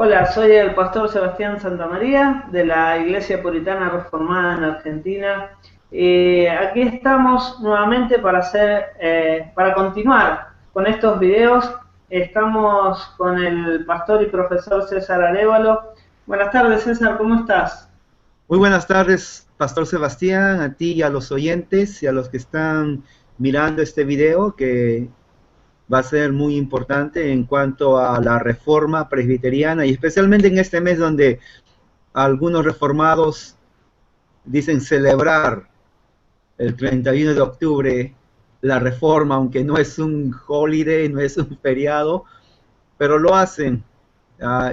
Hola, soy el pastor Sebastián Santamaría de la Iglesia Puritana Reformada en Argentina. Aquí estamos nuevamente para continuar con estos videos. Estamos con el pastor y profesor César Arévalo. Buenas tardes, César, ¿cómo estás? Muy buenas tardes, Pastor Sebastián, a ti y a los oyentes y a los que están mirando este video, que va a ser muy importante en cuanto a la reforma presbiteriana, y especialmente en este mes donde algunos reformados dicen celebrar el 31 de octubre la reforma, aunque no es un holiday, no es un feriado, pero lo hacen.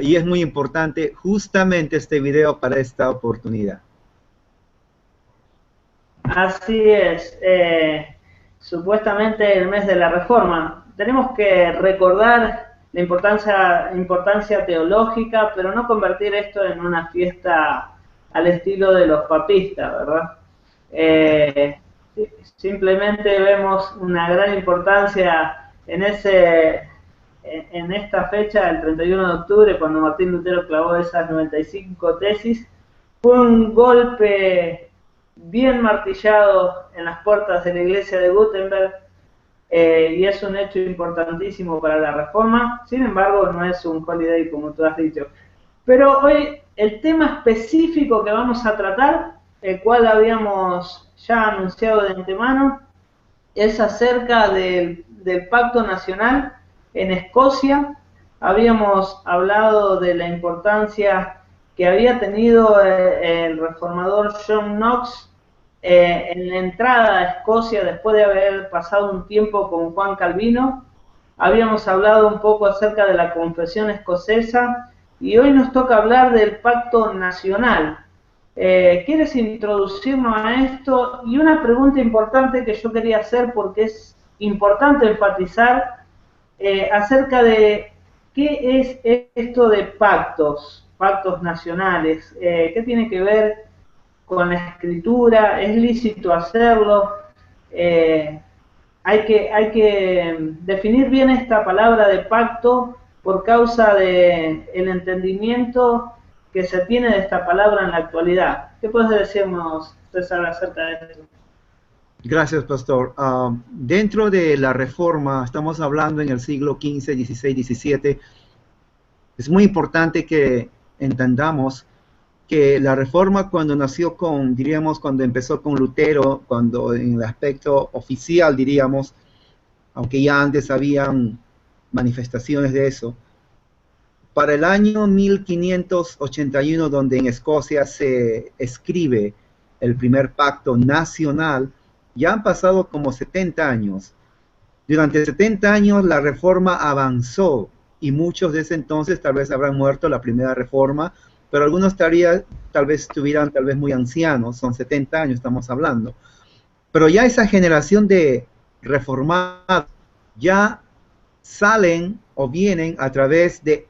Y es muy importante justamente este video para esta oportunidad. Así es, supuestamente el mes de la Reforma. Tenemos que recordar la importancia teológica, pero no convertir esto en una fiesta al estilo de los papistas, ¿verdad? Eh, Simplemente vemos una gran importancia en esta fecha, el 31 de octubre, cuando Martín Lutero clavó esas 95 tesis. Fue un golpe bien martillado en las puertas de la iglesia de Gutenberg, y es un hecho importantísimo para la Reforma. Sin embargo, no es un holiday como tú has dicho. Pero hoy el tema específico que vamos a tratar, el cual habíamos ya anunciado de antemano, es acerca del Pacto Nacional en Escocia. Habíamos hablado de la importancia que había tenido el reformador John Knox en la entrada a Escocia después de haber pasado un tiempo con Juan Calvino. Habíamos hablado un poco acerca de la Confesión Escocesa y hoy nos toca hablar del Pacto Nacional. ¿Quieres introducirnos a esto? Y una pregunta importante que yo quería hacer, porque es importante enfatizar acerca de qué es esto de pactos nacionales. ¿Qué tiene que ver con la escritura? ¿Es lícito hacerlo? Hay que definir bien esta palabra de pacto por causa del entendimiento que se tiene de esta palabra en la actualidad. ¿Qué puedes decirnos, César, acerca de esto? Gracias, Pastor. Dentro de la reforma, estamos hablando en el siglo XV, XVI, XVII, es muy importante que entendamos que la reforma cuando nació diríamos, cuando empezó con Lutero, cuando en el aspecto oficial, diríamos, aunque ya antes habían manifestaciones de eso, para el año 1581, donde en Escocia se escribe el primer pacto nacional, ya han pasado como 70 años. Durante 70 años la reforma avanzó y muchos de ese entonces tal vez habrán muerto la primera reforma, pero algunos tal vez estuvieran tal vez muy ancianos, son 70 años estamos hablando. Pero ya esa generación de reformados ya salen o vienen a través de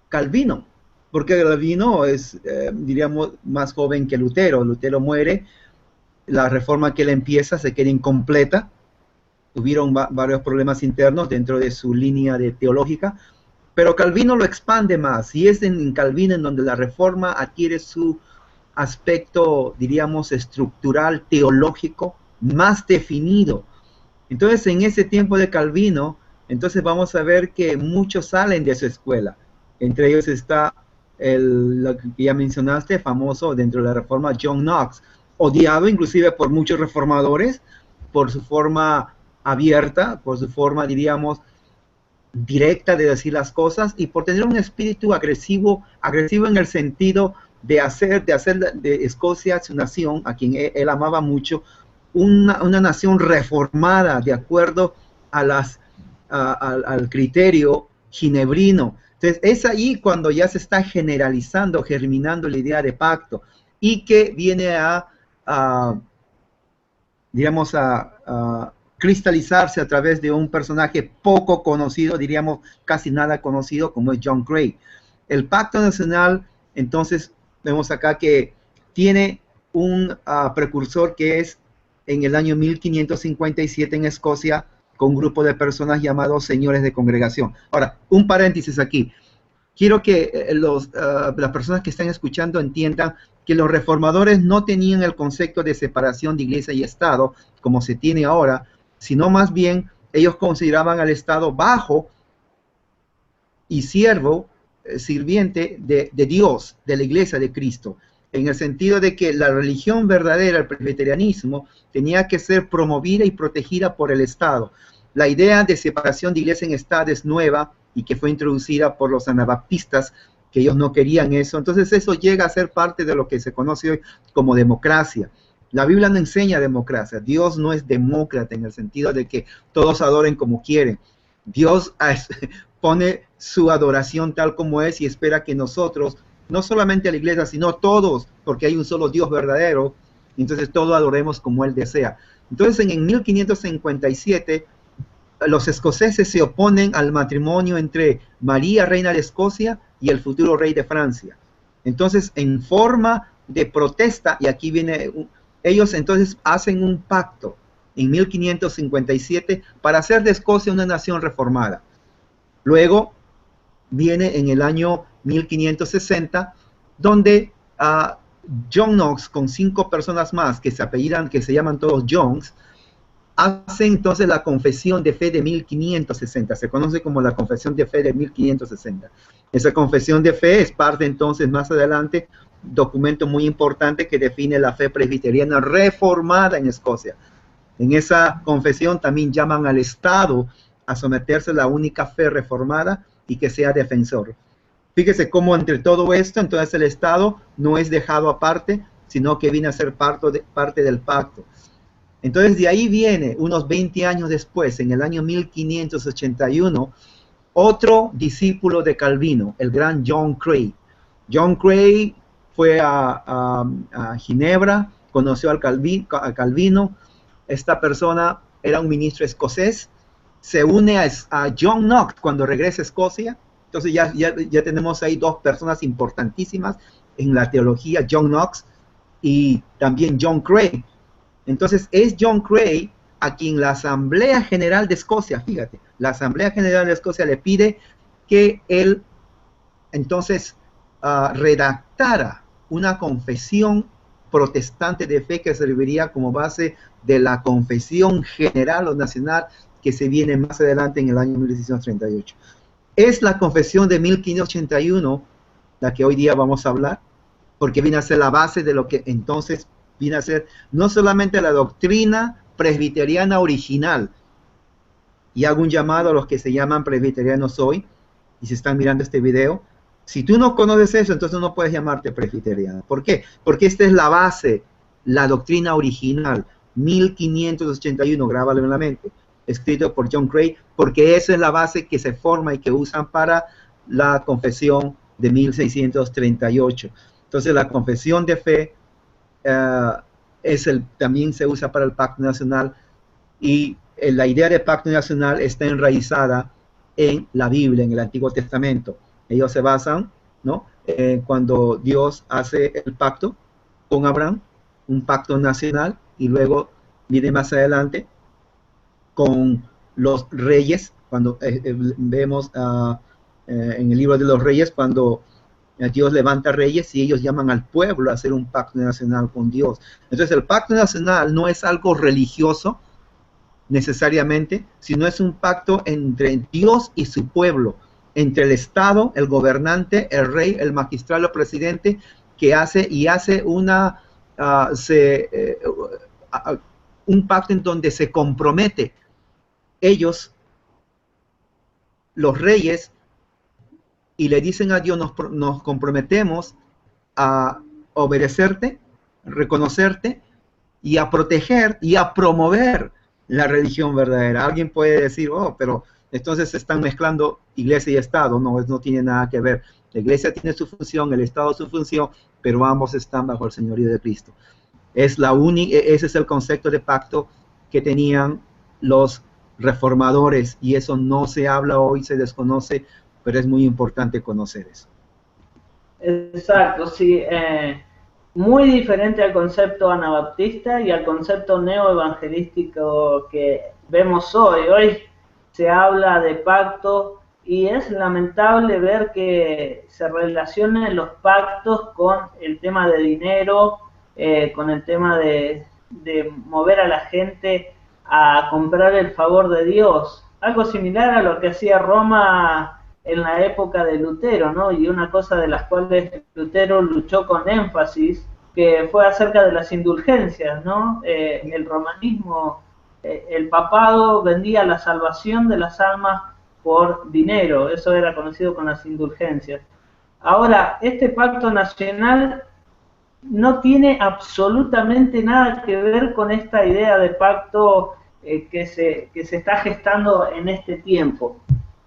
Calvino, porque Calvino es, diríamos, más joven que Lutero. Lutero muere, la reforma que él empieza se queda incompleta, tuvieron varios problemas internos dentro de su línea teológica, pero Calvino lo expande más, y es en Calvino en donde la reforma adquiere su aspecto, diríamos, estructural, teológico, más definido. Entonces, en ese tiempo de Calvino, entonces vamos a ver que muchos salen de su escuela. Entre ellos está lo que ya mencionaste, famoso dentro de la reforma, John Knox, odiado inclusive por muchos reformadores, por su forma abierta, por su forma, diríamos, directa de decir las cosas, y por tener un espíritu agresivo en el sentido de hacer de Escocia su nación, a quien él amaba mucho, una nación reformada de acuerdo a al criterio ginebrino. Entonces es ahí cuando ya se está generalizando, germinando la idea de pacto, y que viene digamos, a cristalizarse a través de un personaje poco conocido, diríamos casi nada conocido, como es John Gray. El Pacto Nacional, entonces, vemos acá que tiene un precursor que es en el año 1557 en Escocia, con un grupo de personas llamados señores de congregación. Ahora, un paréntesis aquí. quiero que las personas que están escuchando entiendan que los reformadores no tenían el concepto de separación de iglesia y Estado, como se tiene ahora, sino más bien ellos consideraban al Estado bajo y siervo, sirviente de Dios, de la iglesia de Cristo, en el sentido de que la religión verdadera, el presbiterianismo, tenía que ser promovida y protegida por el Estado. La idea de separación de iglesia en Estado es nueva y que fue introducida por los anabaptistas, que ellos no querían eso. Entonces eso llega a ser parte de lo que se conoce hoy como democracia. La Biblia no enseña democracia. Dios no es demócrata en el sentido de que todos adoren como quieren. Dios pone su adoración tal como es y espera que nosotros, no solamente a la iglesia, sino todos, porque hay un solo Dios verdadero, entonces todos adoremos como Él desea. Entonces en 1557 los escoceses se oponen al matrimonio entre María, reina de Escocia, y el futuro rey de Francia. Entonces, en forma de protesta, y aquí viene, ellos entonces hacen un pacto en 1557 para hacer de Escocia una nación reformada. Luego viene en el año 1560, donde John Knox, con 5 personas más que se apellidan, que se llaman todos Jones, hace entonces la confesión de fe de 1560, se conoce como la confesión de fe de 1560. Esa confesión de fe es parte entonces más adelante, documento muy importante que define la fe presbiteriana reformada en Escocia. En esa confesión también llaman al Estado a someterse a la única fe reformada y que sea defensor. Fíjese cómo entre todo esto, entonces el Estado no es dejado aparte, sino que viene a ser parte del pacto. Entonces de ahí viene, unos 20 años después, en el año 1581, otro discípulo de Calvino, el gran John Cray. John Cray fue a Ginebra, conoció a Calvino. Esta persona era un ministro escocés, se une a John Knox cuando regresa a Escocia. Entonces ya tenemos ahí 2 personas importantísimas en la teología, John Knox y también John Cray. Entonces es John Cray a quien la Asamblea General de Escocia, fíjate, la Asamblea General de Escocia le pide que él entonces redactara una confesión protestante de fe que serviría como base de la confesión general o nacional que se viene más adelante en el año 1638. Es la confesión de 1581 la que hoy día vamos a hablar, porque viene a ser la base de lo que entonces viene a ser no solamente la doctrina presbiteriana original, y hago un llamado a los que se llaman presbiterianos hoy, y se están mirando este video. Si tú no conoces eso, entonces no puedes llamarte presbiteriano. ¿Por qué? Porque esta es la base, la doctrina original, 1581, grábalo en la mente, escrito por John Cray, porque esa es la base que se forma y que usan para la confesión de 1638. Entonces la confesión de fe también se usa para el pacto nacional, y la idea de pacto nacional está enraizada en la Biblia, en el Antiguo Testamento. Ellos se basan, ¿no?, cuando Dios hace el pacto con Abraham, un pacto nacional, y luego viene más adelante con los reyes, cuando vemos en el libro de los reyes, cuando Dios levanta reyes y ellos llaman al pueblo a hacer un pacto nacional con Dios. Entonces el pacto nacional no es algo religioso necesariamente, sino es un pacto entre Dios y su pueblo, entre el Estado, el gobernante, el rey, el magistrado, el presidente, que hace un pacto en donde se compromete ellos, los reyes, y le dicen a Dios, nos comprometemos a obedecerte, reconocerte, y a proteger y a promover la religión verdadera. Alguien puede decir, oh, pero entonces se están mezclando iglesia y Estado. No, no tiene nada que ver. La iglesia tiene su función, el Estado su función, pero ambos están bajo el señorío de Cristo. Ese es el concepto de pacto que tenían los reformadores, y eso no se habla hoy, se desconoce, pero es muy importante conocer eso. Exacto, sí. Muy diferente al concepto anabaptista y al concepto neoevangelístico que vemos hoy. Hoy se habla de pacto y es lamentable ver que se relacionen los pactos con el tema de dinero, con el tema de mover a la gente a comprar el favor de Dios. Algo similar a lo que hacía Roma en la época de Lutero, ¿no? Y una cosa de las cuales Lutero luchó con énfasis, que fue acerca de las indulgencias, ¿no? El romanismo, el papado vendía la salvación de las almas por dinero, eso era conocido con las indulgencias. Ahora, este pacto nacional no tiene absolutamente nada que ver con esta idea de pacto que se está gestando en este tiempo,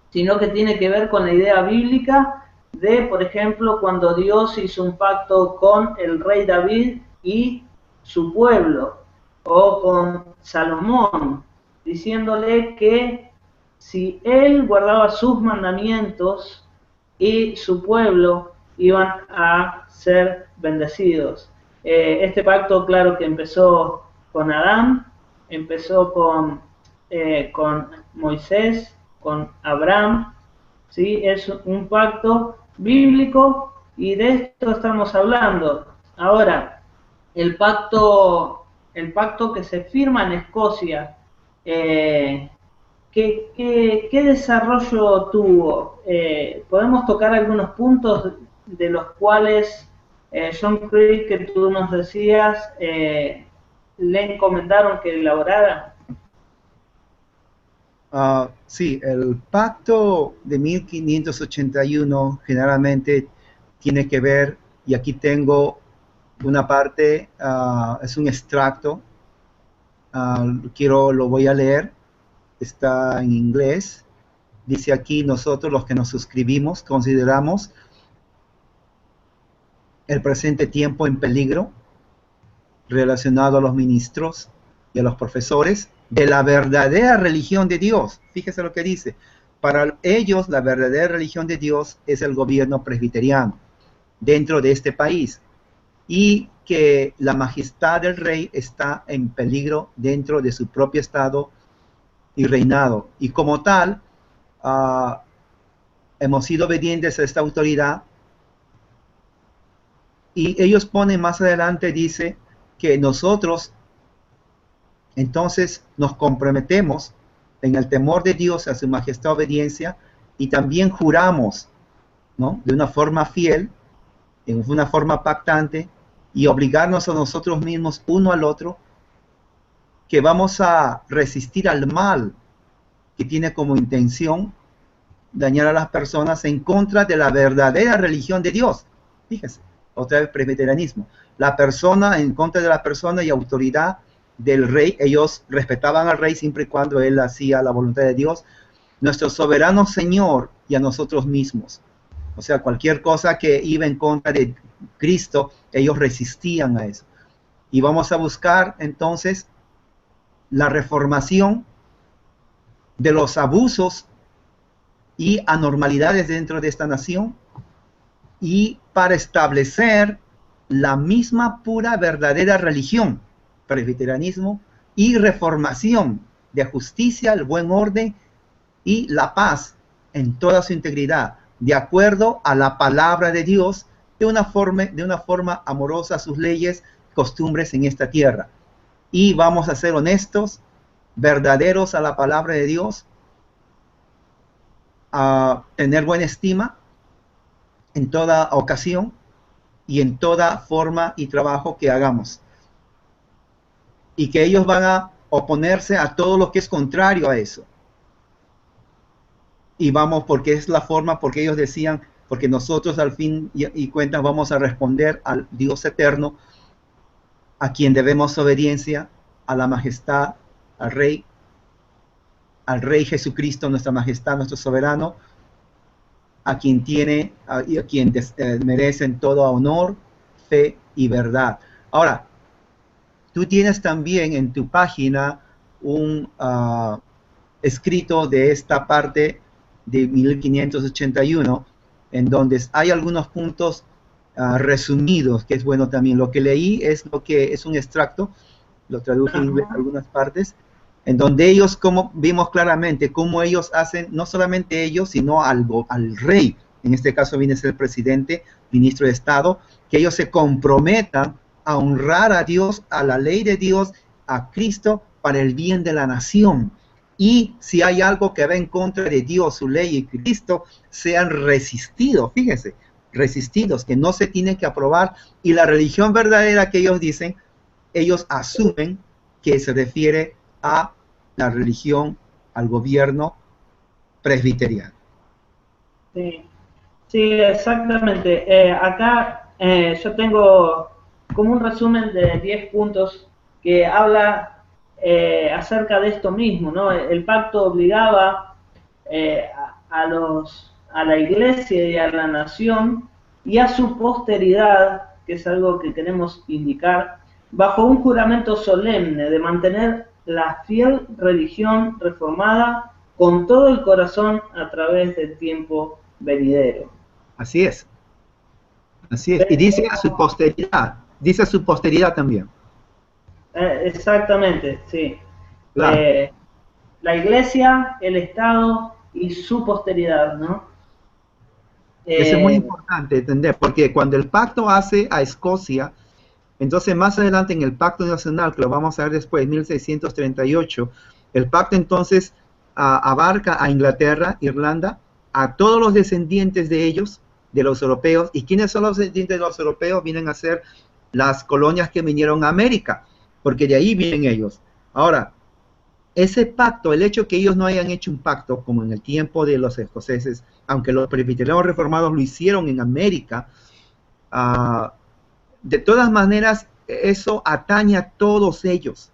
sino que tiene que ver con la idea bíblica de, por ejemplo, cuando Dios hizo un pacto con el rey David y su pueblo, o con Salomón, diciéndole que si él guardaba sus mandamientos y su pueblo iban a ser bendecidos. Este pacto, claro que empezó con Adán, empezó con Moisés, con Abraham, ¿sí? Es un pacto bíblico y de esto estamos hablando. Ahora, el pacto que se firma en Escocia, ¿qué desarrollo tuvo? Podemos tocar algunos puntos de los cuales John Creed, que tú nos decías, le encomendaron que elaborara. Sí, el pacto de 1581 generalmente tiene que ver, y aquí tengo una parte, es un extracto, lo voy a leer, está en inglés. Dice aquí: nosotros los que nos suscribimos consideramos el presente tiempo en peligro relacionado a los ministros y a los profesores de la verdadera religión de Dios. Fíjese lo que dice: para ellos la verdadera religión de Dios es el gobierno presbiteriano dentro de este país, y que la majestad del rey está en peligro dentro de su propio estado y reinado, y como tal hemos sido obedientes a esta autoridad. Y ellos ponen más adelante, dice que nosotros entonces nos comprometemos en el temor de Dios a su majestad obediencia, y también juramos, ¿no?, de una forma fiel, en una forma pactante, y obligarnos a nosotros mismos uno al otro, que vamos a resistir al mal que tiene como intención dañar a las personas en contra de la verdadera religión de Dios. Fíjese, otra vez presbiterianismo. La persona en contra de la persona y autoridad del rey. Ellos respetaban al rey siempre y cuando él hacía la voluntad de Dios, nuestro soberano Señor, y a nosotros mismos. O sea, cualquier cosa que iba en contra de Cristo, ellos resistían a eso. Y vamos a buscar entonces la reformación de los abusos y anormalidades dentro de esta nación, y para establecer la misma pura verdadera religión, presbiterianismo, y reformación de justicia, el buen orden y la paz en toda su integridad, de acuerdo a la palabra de Dios, de una forma amorosa a sus leyes, costumbres en esta tierra. Y vamos a ser honestos, verdaderos a la palabra de Dios, a tener buena estima en toda ocasión y en toda forma y trabajo que hagamos. Y que ellos van a oponerse a todo lo que es contrario a eso. Y vamos, porque es la forma, porque ellos decían, porque nosotros al fin y cuentas vamos a responder al Dios eterno, a quien debemos obediencia, a la majestad, al Rey Jesucristo, nuestra majestad, nuestro soberano, a quien tiene y a quien merecen todo honor, fe y verdad. Ahora, tú tienes también en tu página un escrito de esta parte de 1581, en donde hay algunos puntos resumidos, que es bueno también. Lo que leí es lo que es un extracto, lo traduje en inglés algunas partes, en donde ellos, como vimos claramente, cómo ellos hacen, no solamente ellos, sino al rey, en este caso viene a ser el presidente, ministro de Estado, que ellos se comprometan a honrar a Dios, a la ley de Dios, a Cristo, para el bien de la nación. Y si hay algo que va en contra de Dios, su ley y Cristo, sean resistidos, fíjense, resistidos, que no se tienen que aprobar. Y la religión verdadera que ellos dicen, ellos asumen que se refiere a la religión, al gobierno presbiteriano. Sí, sí, exactamente. Acá yo tengo como un resumen de 10 puntos que habla acerca de esto mismo, ¿no? El pacto obligaba a la iglesia y a la nación y a su posteridad, que es algo que queremos indicar, bajo un juramento solemne de mantener la fiel religión reformada con todo el corazón a través del tiempo venidero. Así es, así es. Y dice a su posteridad también. Exactamente, sí. Claro. La iglesia, el Estado y su posteridad, ¿no? Eso es muy Eh, importante entender, porque cuando el pacto hace a Escocia, entonces más adelante en el pacto nacional, que lo vamos a ver después, 1638, el pacto entonces abarca a Inglaterra, Irlanda, a todos los descendientes de ellos, de los europeos. ¿Y quiénes son los descendientes de los europeos? Vienen a ser las colonias que vinieron a América, porque de ahí vienen ellos. Ahora, ese pacto, el hecho que ellos no hayan hecho un pacto, como en el tiempo de los escoceses, aunque los presbiterianos reformados lo hicieron en América, de todas maneras, eso atañe a todos ellos.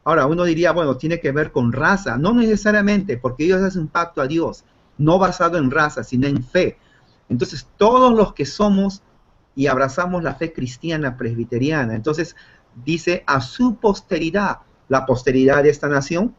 Ahora, uno diría, bueno, tiene que ver con raza. No necesariamente, porque ellos hacen un pacto a Dios, no basado en raza, sino en fe. Entonces, todos los que somos y abrazamos la fe cristiana presbiteriana, entonces dice a su posteridad, la posteridad de esta nación,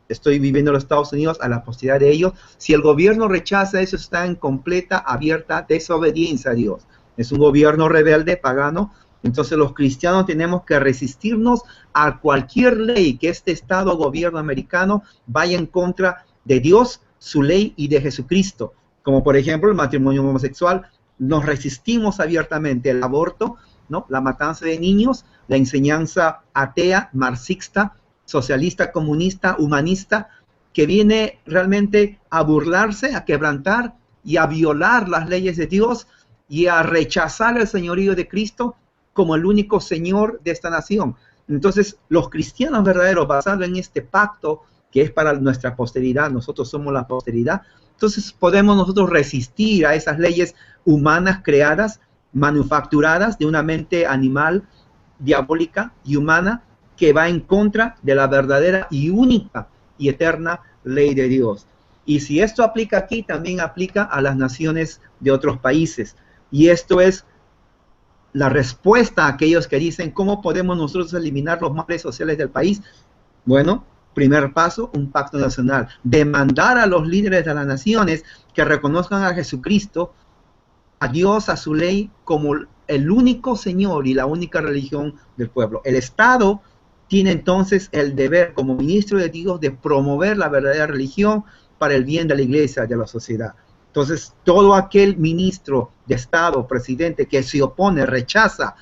estoy viviendo en los Estados Unidos, a la posteridad de ellos. Si el gobierno rechaza eso, está en completa, abierta desobediencia a Dios. Es un gobierno rebelde, pagano. Entonces los cristianos tenemos que resistirnos a cualquier ley que este Estado o gobierno americano vaya en contra de Dios, su ley y de Jesucristo. Como por ejemplo el matrimonio homosexual. Nos resistimos abiertamente al aborto, ¿no? La matanza de niños, la enseñanza atea, marxista, socialista, comunista, humanista, que viene realmente a burlarse, a quebrantar y a violar las leyes de Dios y a rechazar el señorío de Cristo como el único Señor de esta nación. Entonces, los cristianos verdaderos, basados en este pacto que es para nuestra posteridad, nosotros somos la posteridad, entonces podemos nosotros resistir a esas leyes humanas creadas, manufacturadas de una mente animal, diabólica y humana, que va en contra de la verdadera y única y eterna ley de Dios. Y si esto aplica aquí, también aplica a las naciones de otros países. Y esto es la respuesta a aquellos que dicen, ¿cómo podemos nosotros eliminar los males sociales del país? Bueno, primer paso, un pacto nacional. Demandar a los líderes de las naciones que reconozcan a Jesucristo, a Dios, a su ley, como el único Señor y la única religión del pueblo. El Estado tiene entonces el deber, como ministro de Dios, de promover la verdadera religión para el bien de la iglesia, de la sociedad. Entonces, todo aquel ministro de Estado, presidente, que se opone, rechaza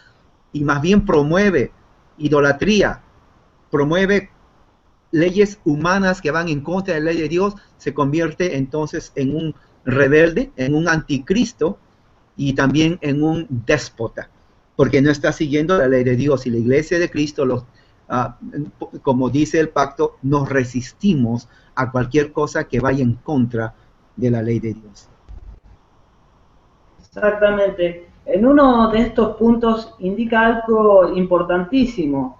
y más bien promueve idolatría, promueve leyes humanas que van en contra de la ley de Dios, se convierte entonces en un rebelde, en un anticristo y también en un déspota, porque no está siguiendo la ley de Dios. Y la iglesia de Cristo, como dice el pacto, nos resistimos a cualquier cosa que vaya en contra de la ley de Dios. Exactamente. En uno de estos puntos indica algo importantísimo.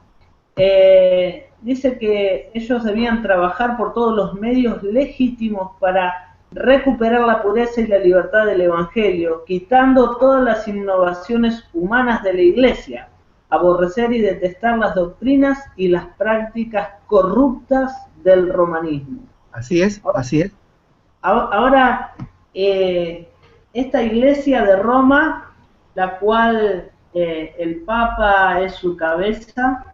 Dice que ellos debían trabajar por todos los medios legítimos para recuperar la pureza y la libertad del Evangelio, quitando todas las innovaciones humanas de la Iglesia, aborrecer y detestar las doctrinas y las prácticas corruptas del romanismo. Así es, así es. Ahora, esta iglesia de Roma, la cual el Papa es su cabeza,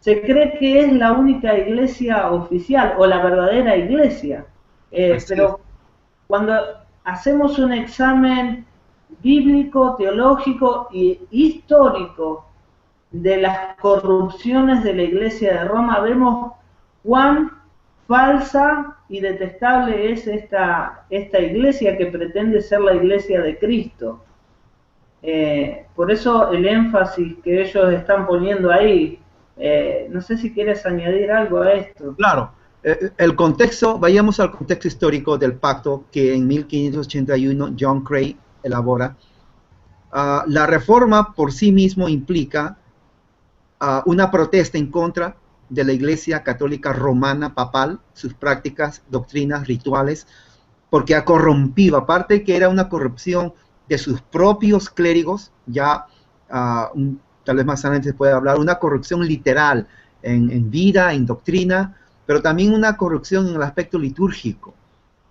se cree que es la única iglesia oficial o la verdadera iglesia. Pero cuando hacemos un examen bíblico, teológico y histórico de las corrupciones de la iglesia de Roma, vemos cuán falsa y detestable es esta iglesia que pretende ser la iglesia de Cristo. Por eso el énfasis que ellos están poniendo ahí. No sé si quieres añadir algo a esto. Claro, el contexto, vayamos al contexto histórico del pacto que en 1581 John Cray elabora. La reforma por sí mismo implica una protesta en contra de la Iglesia Católica Romana Papal, sus prácticas, doctrinas, rituales, porque ha corrompido, aparte que era una corrupción de sus propios clérigos, ya tal vez más adelante se puede hablar, una corrupción literal en vida, en doctrina, pero también una corrupción en el aspecto litúrgico,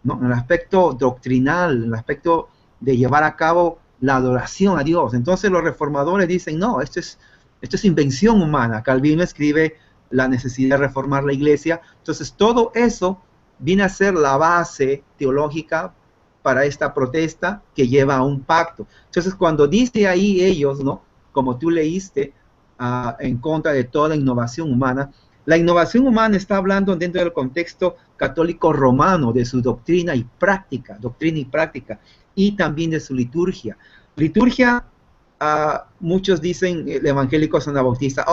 ¿no? En el aspecto doctrinal, en el aspecto de llevar a cabo la adoración a Dios. Entonces los reformadores dicen, no, esto es invención humana. Calvino escribe la necesidad de reformar la iglesia. Entonces todo eso viene a ser la base teológica para esta protesta que lleva a un pacto. Entonces cuando dice ahí ellos, ¿no? Como tú leíste, en contra de toda innovación humana, la innovación humana está hablando dentro del contexto católico romano, de su doctrina y práctica, y también de su liturgia. Liturgia, muchos dicen, el evangélico anabautista,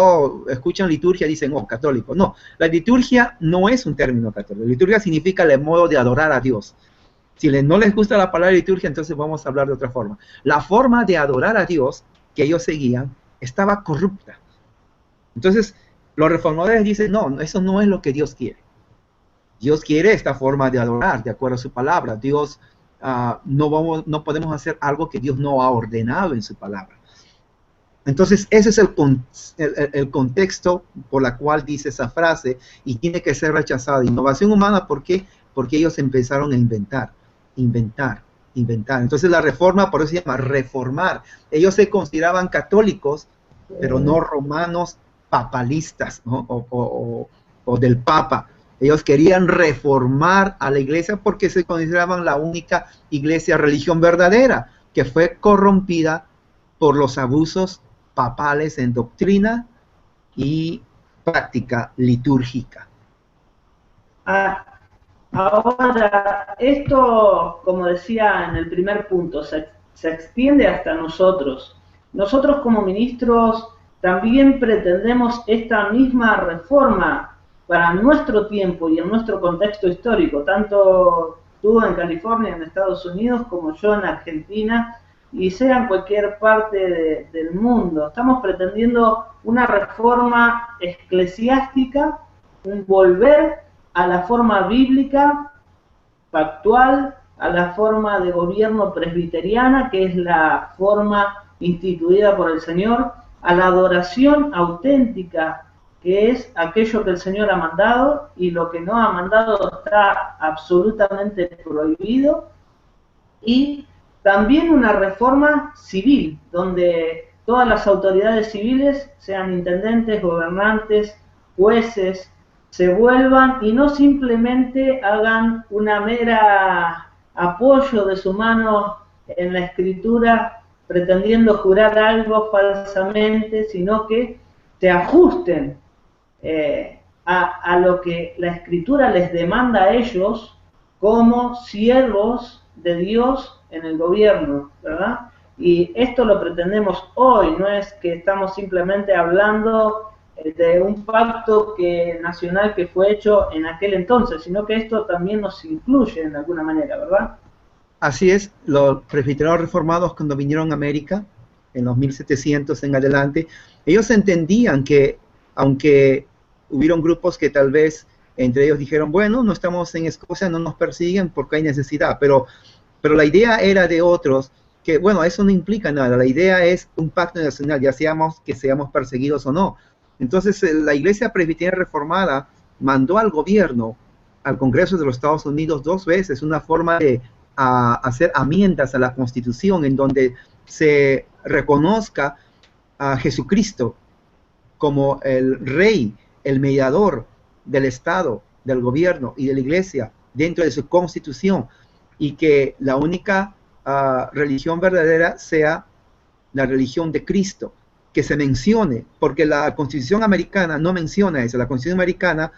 escuchan liturgia, dicen, católico. No, la liturgia no es un término católico. Liturgia significa el modo de adorar a Dios. Si no les gusta la palabra liturgia, entonces vamos a hablar de otra forma. La forma de adorar a Dios que ellos seguían estaba corrupta. Entonces, los reformadores dicen, no, eso no es lo que Dios quiere. Dios quiere esta forma de adorar, de acuerdo a su palabra. Dios, no podemos hacer algo que Dios no ha ordenado en su palabra. Entonces, ese es el contexto por la cual dice esa frase y tiene que ser rechazada. Innovación humana, ¿por qué? Porque ellos empezaron a inventar. Entonces, la reforma, por eso se llama reformar. Ellos se consideraban católicos, pero no romanos papalistas, ¿no? o del Papa. Ellos querían reformar a la iglesia porque se consideraban la única iglesia, religión verdadera, que fue corrompida por los abusos papales en doctrina y práctica litúrgica. Ahora, esto, como decía en el primer punto, se extiende hasta nosotros. Nosotros como ministros también pretendemos esta misma reforma para nuestro tiempo y en nuestro contexto histórico, tanto tú en California, en Estados Unidos, como yo en Argentina, y sea en cualquier parte del mundo. Estamos pretendiendo una reforma eclesiástica, un volver a la forma bíblica, pactual, a la forma de gobierno presbiteriana, que es la forma instituida por el Señor, a la adoración auténtica, que es aquello que el Señor ha mandado, y lo que no ha mandado está absolutamente prohibido, y también una reforma civil, donde todas las autoridades civiles, sean intendentes, gobernantes, jueces, se vuelvan y no simplemente hagan una mera apoyo de su mano en la escritura pretendiendo jurar algo falsamente, sino que se ajusten a lo que la escritura les demanda a ellos como siervos de Dios en el gobierno, ¿verdad? Y esto lo pretendemos hoy, no es que estamos simplemente hablando de un pacto nacional que fue hecho en aquel entonces, sino que esto también nos incluye en alguna manera, ¿verdad? Así es, los presbiterianos reformados cuando vinieron a América, en los 1700 en adelante, ellos entendían que, aunque hubieron grupos que tal vez entre ellos dijeron, bueno, no estamos en Escocia, no nos persiguen porque hay necesidad, pero la idea era de otros, que bueno, eso no implica nada, la idea es un pacto nacional, ya seamos perseguidos o no. Entonces la Iglesia Presbiteriana Reformada mandó al gobierno, al Congreso de los Estados Unidos 2 veces, una forma de hacer enmiendas a la Constitución en donde se reconozca a Jesucristo como el Rey el mediador del Estado, del gobierno y de la Iglesia dentro de su constitución, y que la única religión verdadera sea la religión de Cristo, que se mencione, porque la Constitución americana no menciona eso. La Constitución americana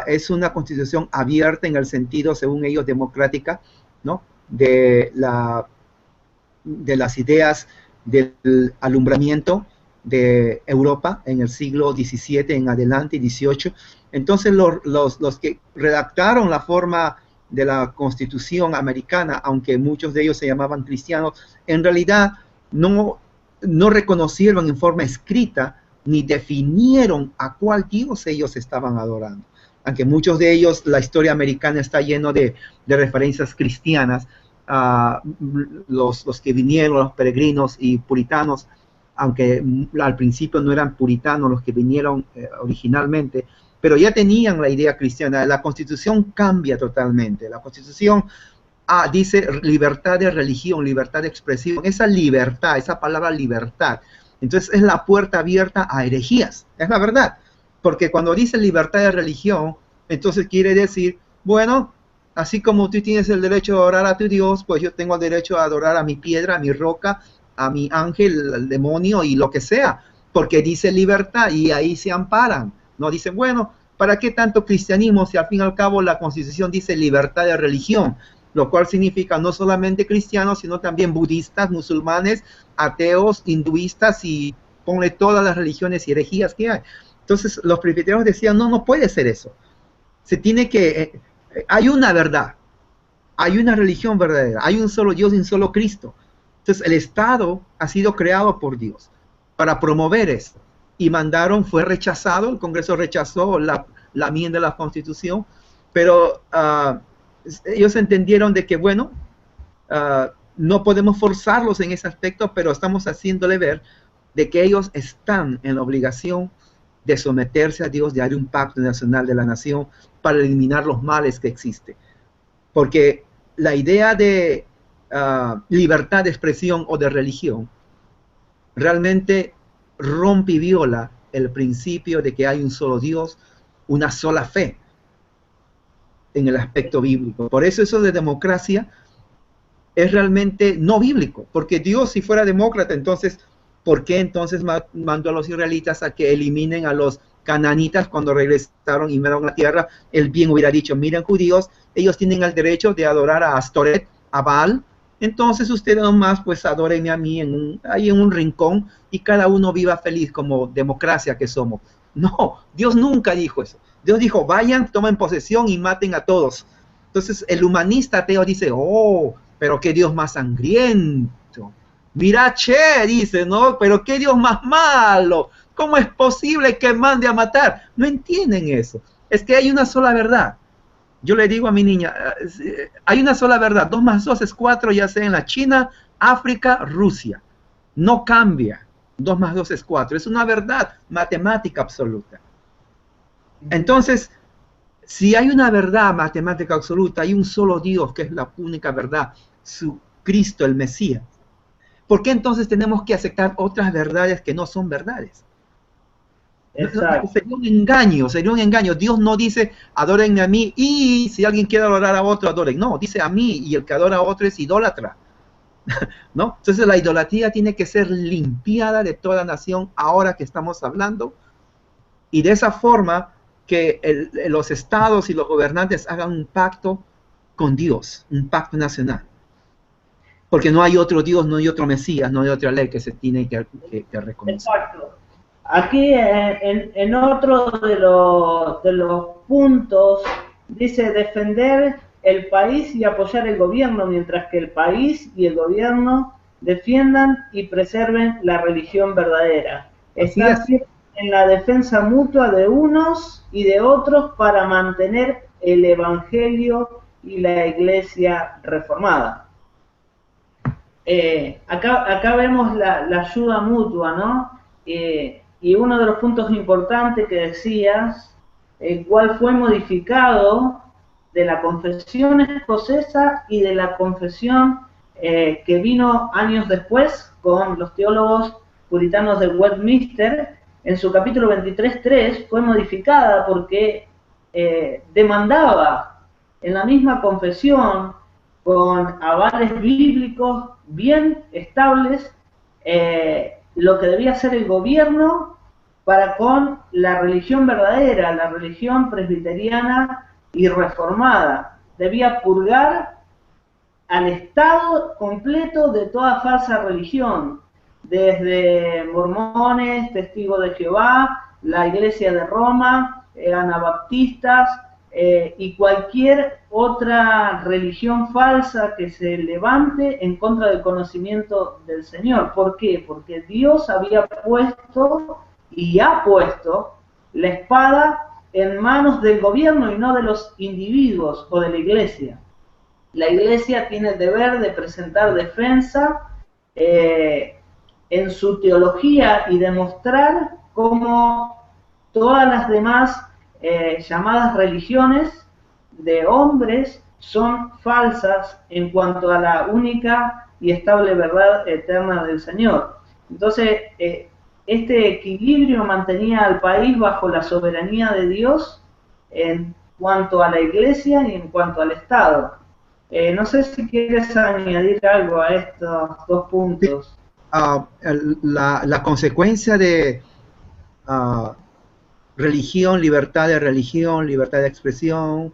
es una constitución abierta en el sentido, según ellos, democrática, ¿no? De las ideas del alumbramiento de Europa en el siglo XVII en adelante, XVIII. Entonces los que redactaron la forma de la Constitución americana, aunque muchos de ellos se llamaban cristianos, en realidad no reconocieron en forma escrita ni definieron a cuál Dios ellos estaban adorando. Aunque muchos de ellos, la historia americana está lleno de referencias cristianas, los que vinieron, los peregrinos y puritanos, aunque al principio no eran puritanos los que vinieron originalmente, pero ya tenían la idea cristiana. La Constitución cambia totalmente. La Constitución dice libertad de religión, libertad de expresión. Esa libertad, esa palabra libertad, entonces es la puerta abierta a herejías, es la verdad. Porque cuando dice libertad de religión, entonces quiere decir, bueno, así como tú tienes el derecho a adorar a tu Dios, pues yo tengo el derecho a adorar a mi piedra, a mi roca, a mi ángel, al demonio y lo que sea, porque dice libertad y ahí se amparan. No dicen, bueno, ¿para qué tanto cristianismo si al fin y al cabo la Constitución dice libertad de religión? Lo cual significa no solamente cristianos, sino también budistas, musulmanes, ateos, hinduistas y ponle todas las religiones y herejías que hay. Entonces los presbiterianos decían, no puede ser eso. Se tiene que, hay una verdad, hay una religión verdadera, hay un solo Dios y un solo Cristo. Entonces el Estado ha sido creado por Dios para promover eso. Y fue rechazado, el Congreso rechazó la enmienda de la Constitución, pero ellos entendieron de que, bueno, no podemos forzarlos en ese aspecto, pero estamos haciéndole ver de que ellos están en la obligación de someterse a Dios, de hacer un pacto nacional de la nación para eliminar los males que existen. Porque la idea de libertad de expresión o de religión realmente rompe y viola el principio de que hay un solo Dios, una sola fe en el aspecto bíblico. Por eso de democracia es realmente no bíblico, porque Dios, si fuera demócrata, entonces, ¿por qué entonces mandó a los israelitas a que eliminen a los cananitas cuando regresaron y invadieron la tierra? Él bien hubiera dicho, miren judíos, ellos tienen el derecho de adorar a Astoret, a Baal, entonces ustedes nomás pues adórenme a mí ahí en un rincón y cada uno viva feliz como democracia que somos. No, Dios nunca dijo eso. Dios dijo, vayan, tomen posesión y maten a todos. Entonces el humanista ateo dice, oh, pero qué Dios más sangriento. Mira, che, dice, ¿no? Pero qué Dios más malo. ¿Cómo es posible que mande a matar? No entienden eso. Es que hay una sola verdad. Yo le digo a mi niña, hay una sola verdad. 2 más 2 es 4, ya sea en la China, África, Rusia. No cambia. 2 más 2 es 4. Es una verdad matemática absoluta. Entonces, si hay una verdad matemática absoluta, hay un solo Dios que es la única verdad, su Cristo, el Mesías. ¿Por qué entonces tenemos que aceptar otras verdades que no son verdades? Exacto. Sería un engaño. Dios no dice, adórenme a mí, y si alguien quiere adorar a otro, adoren. No, dice a mí, y el que adora a otro es idólatra. ¿No? Entonces la idolatría tiene que ser limpiada de toda nación ahora que estamos hablando, y de esa forma que los estados y los gobernantes hagan un pacto con Dios, un pacto nacional. Porque no hay otro Dios, no hay otro Mesías, no hay otra ley que se tiene que reconocer. Exacto. Aquí en otro de los puntos dice defender el país y apoyar el gobierno, mientras que el país y el gobierno defiendan y preserven la religión verdadera. Está en la defensa mutua de unos y de otros para mantener el evangelio y la iglesia reformada. Acá vemos la ayuda mutua, ¿no? Y uno de los puntos importantes que decías, el cual fue modificado de la confesión escocesa y de la confesión que vino años después con los teólogos puritanos de Westminster, en su capítulo 23.3 fue modificada porque demandaba en la misma confesión, con avales bíblicos bien estables, lo que debía hacer el gobierno para con la religión verdadera, la religión presbiteriana y reformada. Debía purgar al Estado completo de toda falsa religión, desde mormones, testigos de Jehová, la Iglesia de Roma, anabaptistas y cualquier otra religión falsa que se levante en contra del conocimiento del Señor. ¿Por qué? Porque Dios había puesto y ha puesto la espada en manos del gobierno y no de los individuos o de la Iglesia. La Iglesia tiene el deber de presentar defensa en su teología y demostrar cómo todas las demás llamadas religiones de hombres son falsas en cuanto a la única y estable verdad eterna del Señor. Entonces, este equilibrio mantenía al país bajo la soberanía de Dios en cuanto a la Iglesia y en cuanto al Estado. No sé si quieres añadir algo a estos dos puntos. La consecuencia de religión, libertad de expresión,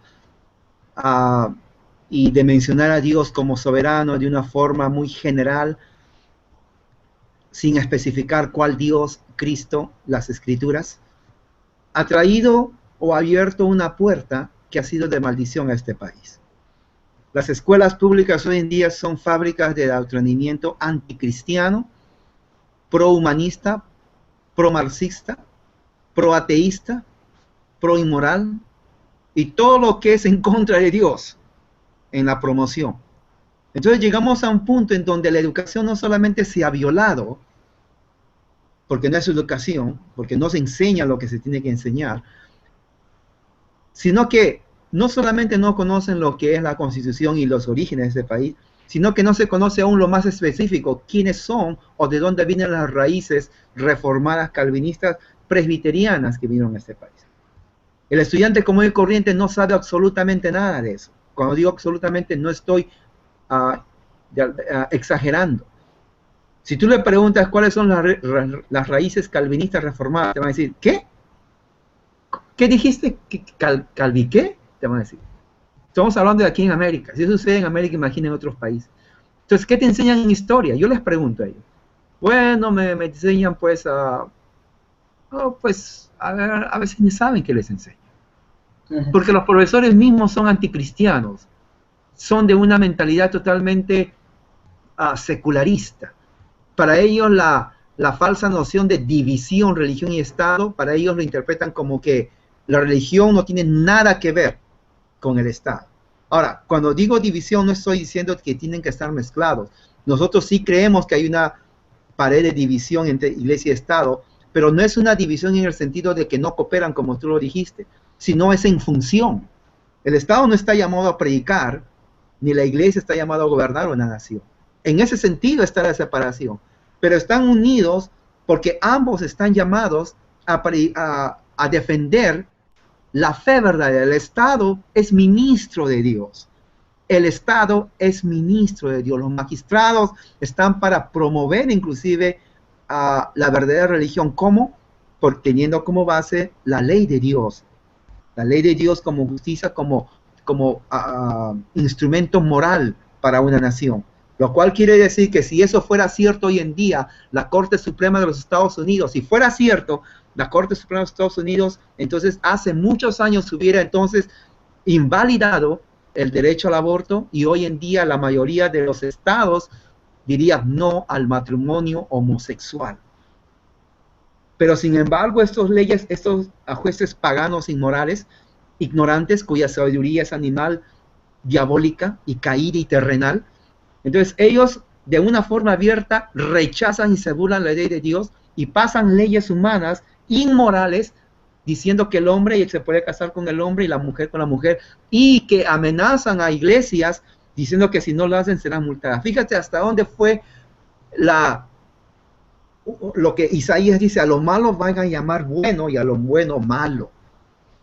y de mencionar a Dios como soberano de una forma muy general, sin especificar cuál Dios, Cristo, las Escrituras, ha traído o abierto una puerta que ha sido de maldición a este país. Las escuelas públicas hoy en día son fábricas de adoctrinamiento anticristiano, pro-humanista, pro-marxista, pro-ateísta, pro-inmoral y todo lo que es en contra de Dios en la promoción. Entonces llegamos a un punto en donde la educación no solamente se ha violado, porque no es educación, porque no se enseña lo que se tiene que enseñar, sino que no solamente no conocen lo que es la Constitución y los orígenes de este país, sino que no se conoce aún lo más específico, quiénes son o de dónde vienen las raíces reformadas, calvinistas, presbiterianas que vinieron a este país. El estudiante común y corriente no sabe absolutamente nada de eso. Cuando digo absolutamente, no estoy exagerando. Si tú le preguntas cuáles son las raíces calvinistas reformadas, te van a decir, ¿qué? ¿Qué dijiste? ¿Calvi qué? Te van a decir. Estamos hablando de aquí en América. Si eso sucede en América, imaginen otros países. Entonces, ¿qué te enseñan en historia? Yo les pregunto a ellos. Bueno, me enseñan pues a veces ni saben qué les enseñan. Porque los profesores mismos son anticristianos. Son de una mentalidad totalmente secularista. Para ellos la falsa noción de división, religión y Estado, para ellos lo interpretan como que la religión no tiene nada que ver con el Estado. Ahora, cuando digo división, no estoy diciendo que tienen que estar mezclados. Nosotros sí creemos que hay una pared de división entre Iglesia y Estado, pero no es una división en el sentido de que no cooperan, como tú lo dijiste, sino es en función. El Estado no está llamado a predicar, ni la Iglesia está llamada a gobernar una nación. En ese sentido está la separación. Pero están unidos porque ambos están llamados a defender la fe verdadera. El Estado es ministro de Dios. El Estado es ministro de Dios. Los magistrados están para promover inclusive la verdadera religión. ¿Cómo? Teniendo como base la ley de Dios. La ley de Dios como justicia, como instrumento moral para una nación. Lo cual quiere decir que si eso fuera cierto hoy en día, la Corte Suprema de los Estados Unidos, si fuera cierto, la Corte Suprema de los Estados Unidos, entonces hace muchos años hubiera entonces invalidado el derecho al aborto y hoy en día la mayoría de los estados diría no al matrimonio homosexual. Pero sin embargo, estos jueces paganos inmorales, ignorantes, cuya sabiduría es animal, diabólica y caída y terrenal, entonces ellos de una forma abierta rechazan y se burlan la ley de Dios y pasan leyes humanas inmorales diciendo que el hombre se puede casar con el hombre y la mujer con la mujer y que amenazan a iglesias diciendo que si no lo hacen serán multadas. Fíjate hasta dónde fue la lo que Isaías dice, a lo malo van a llamar bueno y a lo bueno malo.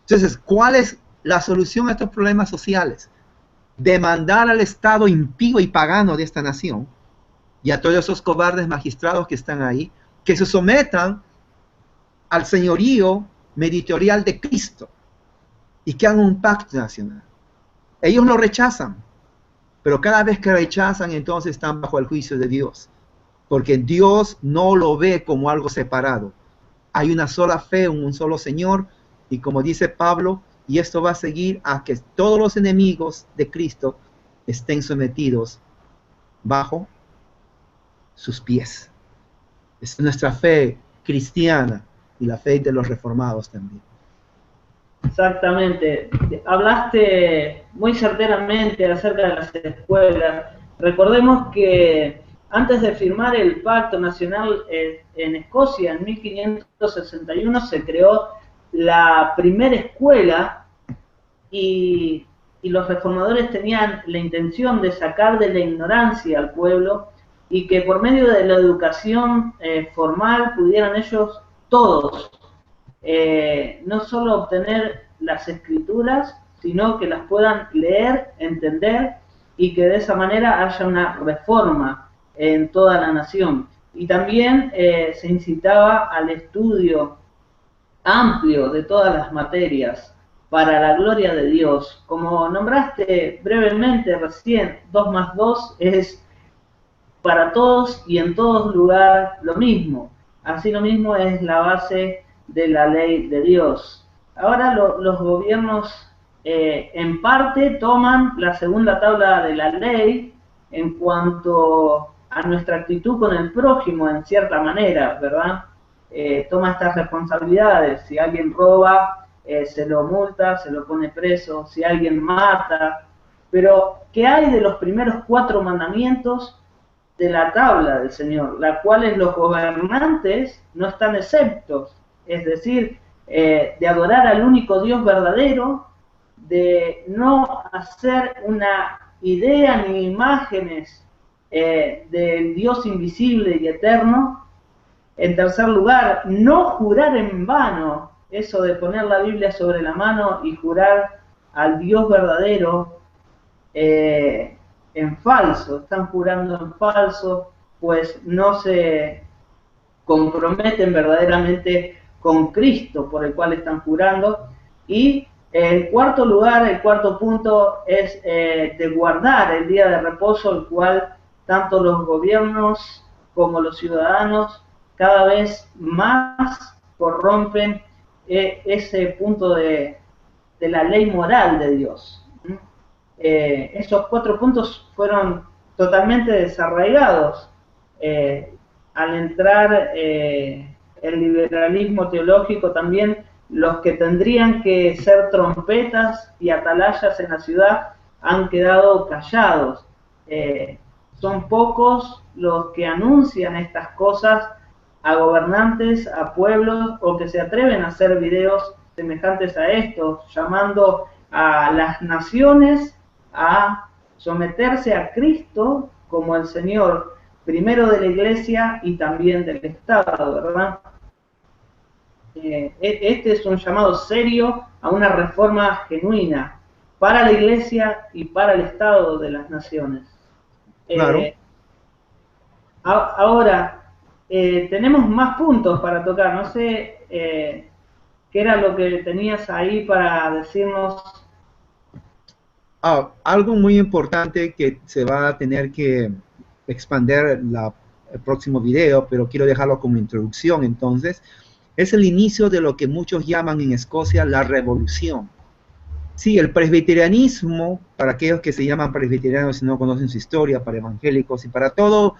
Entonces, ¿cuál es la solución a estos problemas sociales? Demandar al Estado impío y pagano de esta nación y a todos esos cobardes magistrados que están ahí, que se sometan al señorío mediatorial de Cristo y que hagan un pacto nacional. Ellos lo rechazan, pero cada vez que rechazan, entonces están bajo el juicio de Dios, porque Dios no lo ve como algo separado. Hay una sola fe, un solo Señor, y como dice Pablo, y esto va a seguir a que todos los enemigos de Cristo estén sometidos bajo sus pies. Es nuestra fe cristiana y la fe de los reformados también. Exactamente. Hablaste muy certeramente acerca de las escuelas. Recordemos que antes de firmar el Pacto Nacional en Escocia, en 1561, se creó la primera escuela y los reformadores tenían la intención de sacar de la ignorancia al pueblo y que por medio de la educación formal pudieran ellos todos no solo obtener las escrituras, sino que las puedan leer, entender y que de esa manera haya una reforma en toda la nación. Y también se incitaba al estudio amplio de todas las materias para la gloria de Dios. Como nombraste brevemente recién, 2 más 2 es para todos y en todos lugares lo mismo. Así lo mismo es la base de la ley de Dios. Ahora los gobiernos en parte toman la segunda tabla de la ley en cuanto a nuestra actitud con el prójimo en cierta manera, ¿verdad? Toma estas responsabilidades. Si alguien roba, se lo multa, se lo pone preso. Si alguien mata. Pero, ¿qué hay de los primeros 4 mandamientos de la tabla del Señor, la cual los gobernantes no están exentos? Es decir, de adorar al único Dios verdadero, de no hacer una idea ni imágenes del Dios invisible y eterno. En tercer lugar, no jurar en vano, eso de poner la Biblia sobre la mano y jurar al Dios verdadero en falso, están jurando en falso, pues no se comprometen verdaderamente con Cristo por el cual están jurando. Y en cuarto lugar, el cuarto punto es de guardar el día de reposo, el cual tanto los gobiernos como los ciudadanos cada vez más corrompen ese punto de la ley moral de Dios. Esos 4 puntos fueron totalmente desarraigados al entrar el liberalismo teológico. También los que tendrían que ser trompetas y atalayas en la ciudad han quedado callados. Son pocos los que anuncian estas cosas a gobernantes, a pueblos, o que se atreven a hacer videos semejantes a estos, llamando a las naciones a someterse a Cristo como el Señor, primero de la Iglesia y también del Estado, ¿verdad? Este es un llamado serio a una reforma genuina para la Iglesia y para el Estado de las naciones. Claro. Ahora, tenemos más puntos para tocar. No sé qué era lo que tenías ahí para decirnos. Algo muy importante que se va a tener que expandir el próximo video, pero quiero dejarlo como introducción entonces, es el inicio de lo que muchos llaman en Escocia la revolución. Sí, el presbiterianismo, para aquellos que se llaman presbiterianos y no conocen su historia, para evangélicos y para todo,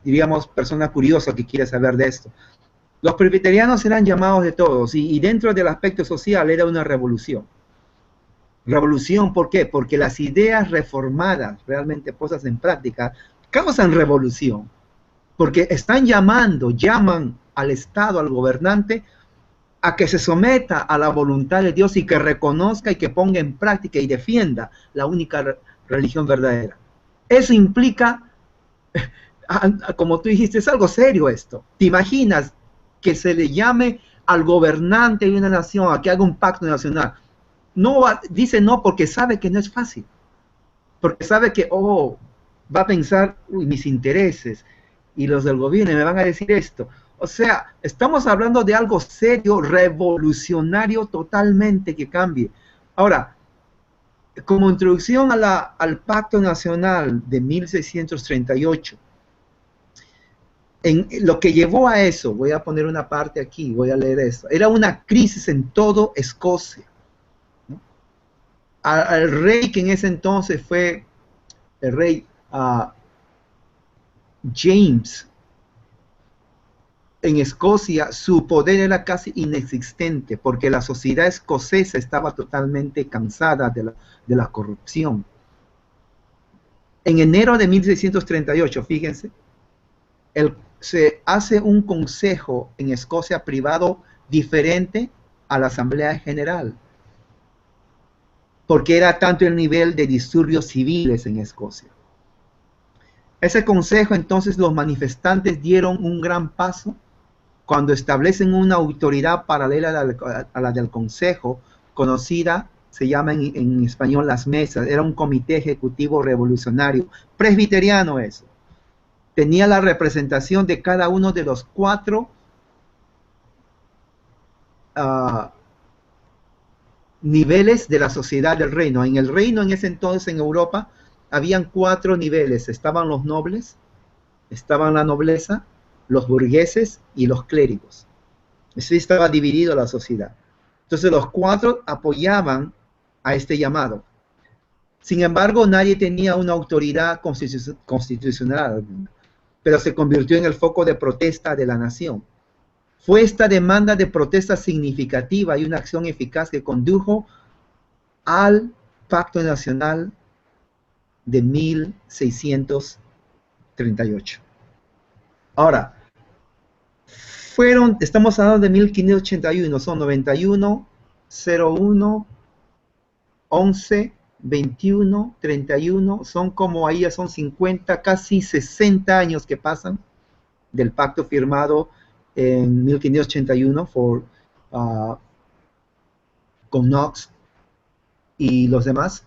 diríamos, persona curiosa que quiere saber de esto. Los presbiterianos eran llamados de todos y dentro del aspecto social era una revolución. Revolución, ¿por qué? Porque las ideas reformadas, realmente puestas en práctica, causan revolución. Porque llaman al Estado, al gobernante, a que se someta a la voluntad de Dios y que reconozca y que ponga en práctica y defienda la única religión verdadera. Eso implica como tú dijiste, es algo serio esto. ¿Te imaginas que se le llame al gobernante de una nación a que haga un pacto nacional? No dice no porque sabe que no es fácil, porque sabe que, va a pensar, uy, mis intereses y los del gobierno me van a decir esto. O sea, estamos hablando de algo serio, revolucionario totalmente que cambie. Ahora, como introducción al Pacto Nacional de 1638, en lo que llevó a eso, voy a poner una parte aquí, voy a leer esto, era una crisis en todo Escocia, ¿no? Al rey que en ese entonces fue el rey James, en Escocia su poder era casi inexistente porque la sociedad escocesa estaba totalmente cansada de la corrupción. En enero de 1638, fíjense, se hace un consejo en Escocia privado diferente a la Asamblea General, porque era tanto el nivel de disturbios civiles en Escocia. Ese consejo, entonces, los manifestantes dieron un gran paso cuando establecen una autoridad paralela a la del consejo, conocida, se llama en español las mesas, era un comité ejecutivo revolucionario, presbiteriano eso. Tenía la representación de cada uno de los 4 niveles de la sociedad del reino. En el reino, en ese entonces, en Europa, habían 4 niveles. Estaban los nobles, estaban la nobleza, los burgueses y los clérigos. Así estaba dividido la sociedad. Entonces los 4 apoyaban a este llamado. Sin embargo, nadie tenía una autoridad constitucional, pero se convirtió en el foco de protesta de la nación. Fue esta demanda de protesta significativa y una acción eficaz que condujo al Pacto Nacional de 1638. Ahora, estamos hablando de 1581, son 91, 01, 11, 21, 31, son como ahí ya son 50, casi 60 años que pasan del pacto firmado en 1581 con Knox y los demás,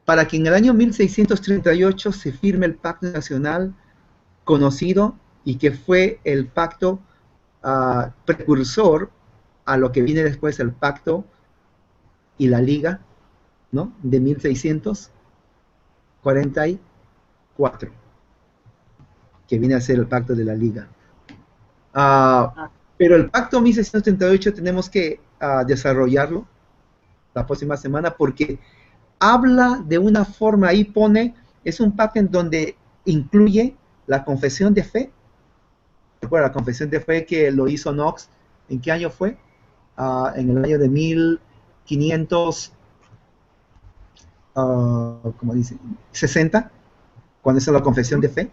para que en el año 1638 se firme el Pacto Nacional conocido y que fue el pacto precursor a lo que viene después, el Pacto y la Liga, ¿no? De 1644, que viene a ser el Pacto de la Liga. Pero el Pacto 1638 tenemos que desarrollarlo la próxima semana porque habla de una forma, ahí pone, es un pacto en donde incluye la confesión de fe. ¿Recuerda la confesión de fe que lo hizo Knox? ¿En qué año fue? En el año de 1500, ¿cómo dice? 60, cuando hizo la confesión de fe.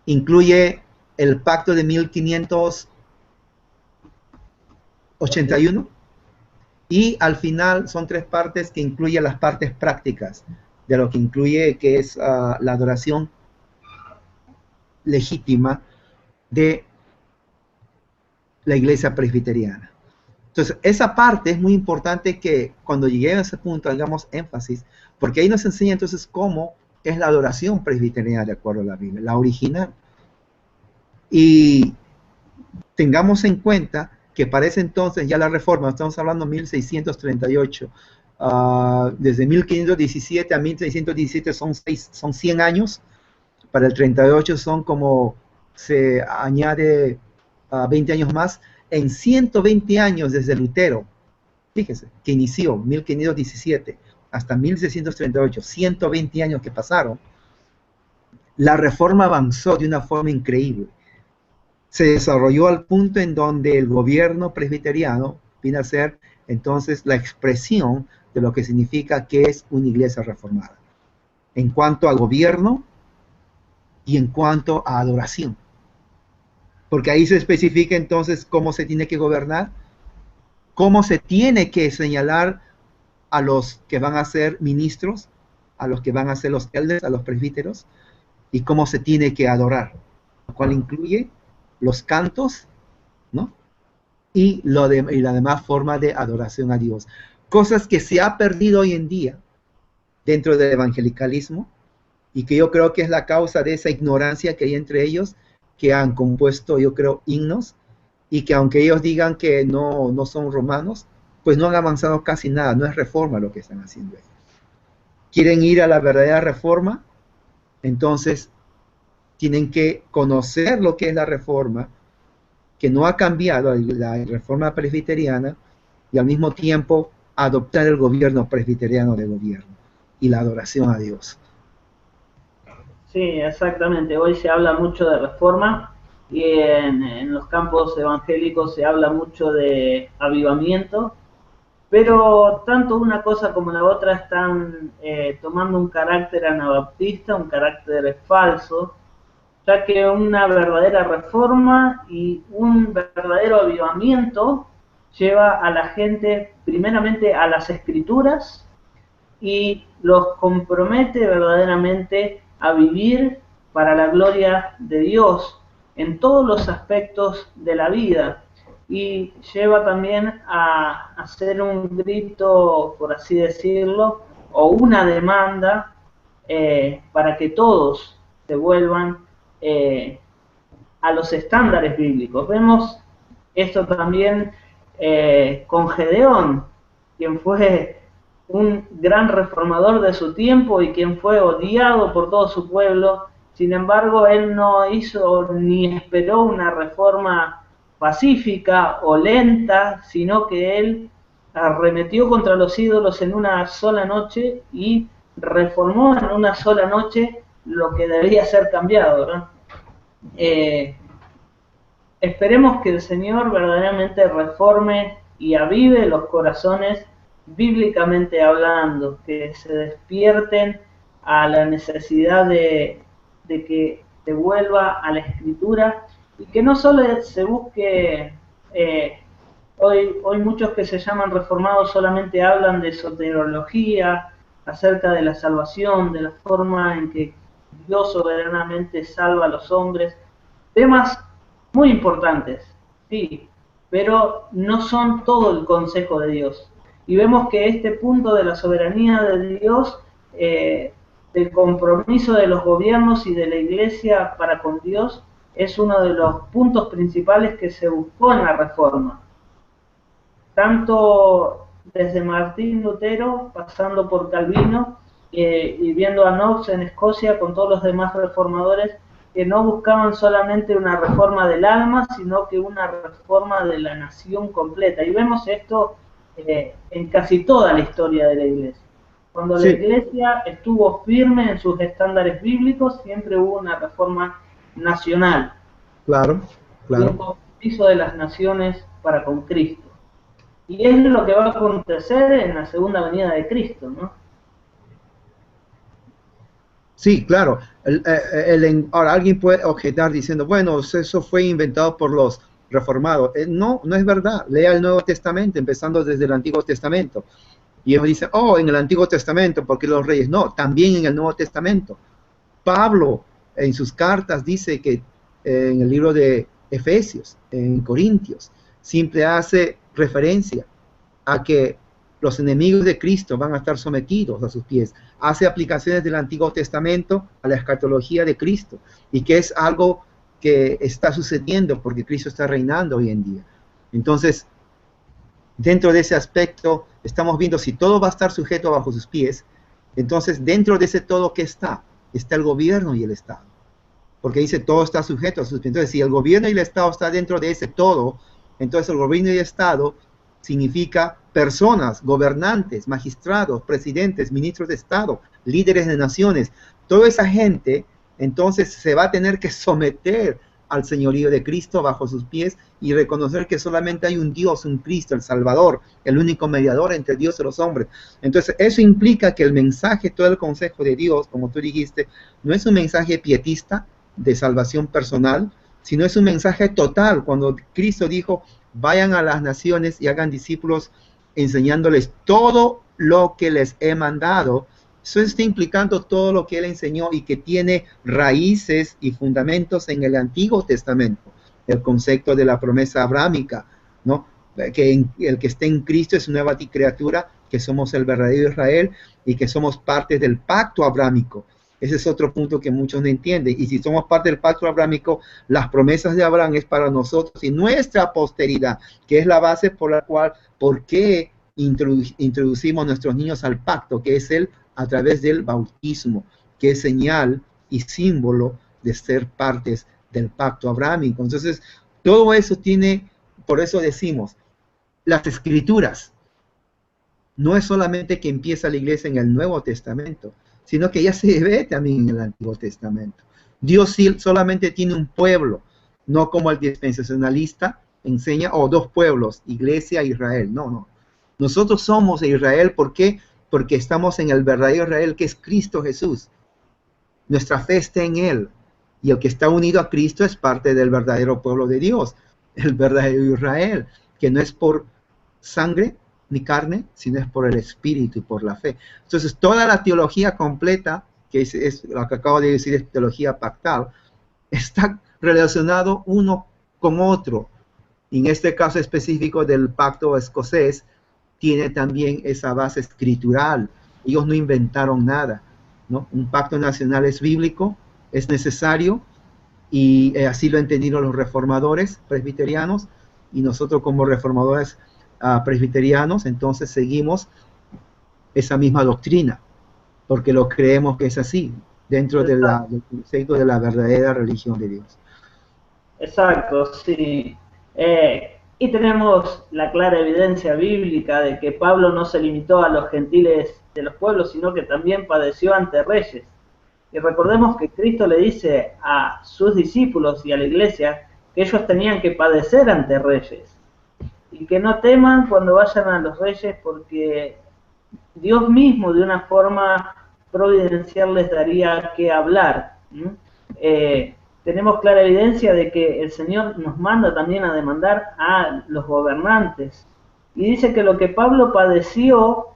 Incluye el pacto de 1581 y al final son 3 partes que incluyen las partes prácticas de lo que incluye, que es la adoración legítima de la iglesia presbiteriana. Entonces, esa parte es muy importante que cuando lleguemos a ese punto hagamos énfasis, porque ahí nos enseña entonces cómo es la adoración presbiteriana de acuerdo a la Biblia, la original. Y tengamos en cuenta que para ese entonces ya la reforma, estamos hablando de 1638, desde 1517 a 1617 son 100 años, para el 38 son como, se añade 20 años más, en 120 años desde Lutero, fíjese, que inició 1517 hasta 1638, 120 años que pasaron, la reforma avanzó de una forma increíble. Se desarrolló al punto en donde el gobierno presbiteriano viene a ser entonces la expresión de lo que significa que es una iglesia reformada, en cuanto a gobierno y en cuanto a adoración. Porque ahí se especifica entonces cómo se tiene que gobernar, cómo se tiene que señalar a los que van a ser ministros, a los que van a ser los elders, a los presbíteros, y cómo se tiene que adorar. lo cual incluye los cantos, ¿no? Y la demás forma de adoración a Dios. Cosas que se ha perdido hoy en día dentro del evangelicalismo y que yo creo que es la causa de esa ignorancia que hay entre ellos, que han compuesto, yo creo, himnos, y que aunque ellos digan que no son romanos, pues no han avanzado casi nada, no es reforma lo que están haciendo ellos. Quieren ir a la verdadera reforma, entonces tienen que conocer lo que es la reforma, que no ha cambiado la reforma presbiteriana, y al mismo tiempo adoptar el gobierno presbiteriano de gobierno y la adoración a Dios. Sí, exactamente. Hoy se habla mucho de reforma y en los campos evangélicos se habla mucho de avivamiento, pero tanto una cosa como la otra están tomando un carácter anabaptista, un carácter falso, ya que una verdadera reforma y un verdadero avivamiento lleva a la gente primeramente a las escrituras y los compromete verdaderamente a vivir para la gloria de Dios en todos los aspectos de la vida, y lleva también a hacer un grito, por así decirlo, o una demanda para que todos se vuelvan a los estándares bíblicos. Vemos esto también con Gedeón, quien fue un gran reformador de su tiempo y quien fue odiado por todo su pueblo. Sin embargo, él no hizo ni esperó una reforma pacífica o lenta, sino que él arremetió contra los ídolos en una sola noche y reformó en una sola noche lo que debía ser cambiado, ¿no? Esperemos que el Señor verdaderamente reforme y avive los corazones bíblicamente hablando, que se despierten a la necesidad de que se vuelva a la Escritura y que no solo se busque, hoy muchos que se llaman reformados solamente hablan de soteriología, acerca de la salvación, de la forma en que Dios soberanamente salva a los hombres, temas muy importantes, sí, pero no son todo el consejo de Dios. Y vemos que este punto de la soberanía de Dios, del compromiso de los gobiernos y de la Iglesia para con Dios, es uno de los puntos principales que se buscó en la Reforma. Tanto desde Martín Lutero, pasando por Calvino, y viendo a Knox en Escocia con todos los demás reformadores, que no buscaban solamente una reforma del alma, sino que una reforma de la nación completa. Y vemos esto en casi toda la historia de la Iglesia. Cuando la Iglesia estuvo firme en sus estándares bíblicos, siempre hubo una reforma nacional. Claro, claro. Y un compromiso de las naciones para con Cristo. Y es lo que va a acontecer en la segunda venida de Cristo, ¿no? Sí, claro. Ahora alguien puede objetar diciendo, bueno, eso fue inventado por los reformados. No, no es verdad. Lea el Nuevo Testamento, empezando desde el Antiguo Testamento. Y ellos dicen, oh, en el Antiguo Testamento, porque los reyes. No, también en el Nuevo Testamento. Pablo, en sus cartas, dice que en el libro de Efesios, en Corintios, siempre hace referencia a que los enemigos de Cristo van a estar sometidos a sus pies. Hace aplicaciones del Antiguo Testamento a la escatología de Cristo, y que es algo que está sucediendo porque Cristo está reinando hoy en día. Entonces, dentro de ese aspecto, estamos viendo si todo va a estar sujeto bajo sus pies. Entonces, dentro de ese todo, ¿qué está? Está el gobierno y el Estado. Porque dice, todo está sujeto a sus pies. Entonces, si el gobierno y el Estado está dentro de ese todo, entonces el gobierno y el Estado significa personas, gobernantes, magistrados, presidentes, ministros de Estado, líderes de naciones. Toda esa gente, entonces, se va a tener que someter al señorío de Cristo bajo sus pies y reconocer que solamente hay un Dios, un Cristo, el Salvador, el único mediador entre Dios y los hombres. Entonces, eso implica que el mensaje, todo el consejo de Dios, como tú dijiste, no es un mensaje pietista de salvación personal, sino es un mensaje total. Cuando Cristo dijo, vayan a las naciones y hagan discípulos, enseñándoles todo lo que les he mandado, Eso está implicando todo lo que él enseñó y que tiene raíces y fundamentos en el Antiguo Testamento. El concepto de la promesa abrámica, ¿no? Que el que esté en Cristo es una nueva criatura, que somos el verdadero Israel y que somos parte del pacto abrámico. Ese es otro punto que muchos no entienden. Y si somos parte del pacto abrámico, las promesas de Abraham es para nosotros y nuestra posteridad, que es la base por la cual, ¿por qué introducimos a nuestros niños al pacto? Que es a través del bautismo, que es señal y símbolo de ser partes del pacto abrámico. Entonces, todo eso tiene, por eso decimos, las escrituras, no es solamente que empieza la iglesia en el Nuevo Testamento, sino que ya se ve también en el Antiguo Testamento. Dios sí solamente tiene un pueblo, no como el dispensacionalista enseña, o dos pueblos, iglesia e Israel. No, no. Nosotros somos Israel, ¿por qué? Porque estamos en el verdadero Israel, que es Cristo Jesús. Nuestra fe está en Él. Y el que está unido a Cristo es parte del verdadero pueblo de Dios, el verdadero Israel, que no es por sangre ni carne, sino es por el Espíritu y por la fe. Entonces, toda la teología completa, que es lo que acabo de decir, es teología pactal, está relacionado uno con otro. En este caso específico del pacto escocés, tiene también esa base escritural. Ellos no inventaron nada, ¿no? Un pacto nacional es bíblico, es necesario, y así lo entendieron los reformadores presbiterianos, y nosotros como reformadores presbiterianos, entonces seguimos esa misma doctrina, porque lo creemos que es así, dentro del concepto de la verdadera religión de Dios. Exacto, sí. Y tenemos la clara evidencia bíblica de que Pablo no se limitó a los gentiles de los pueblos, sino que también padeció ante reyes. Y recordemos que Cristo le dice a sus discípulos y a la iglesia que ellos tenían que padecer ante reyes. Y que no teman cuando vayan a los reyes, porque Dios mismo de una forma providencial les daría que hablar. Tenemos clara evidencia de que el Señor nos manda también a demandar a los gobernantes. Y dice que lo que Pablo padeció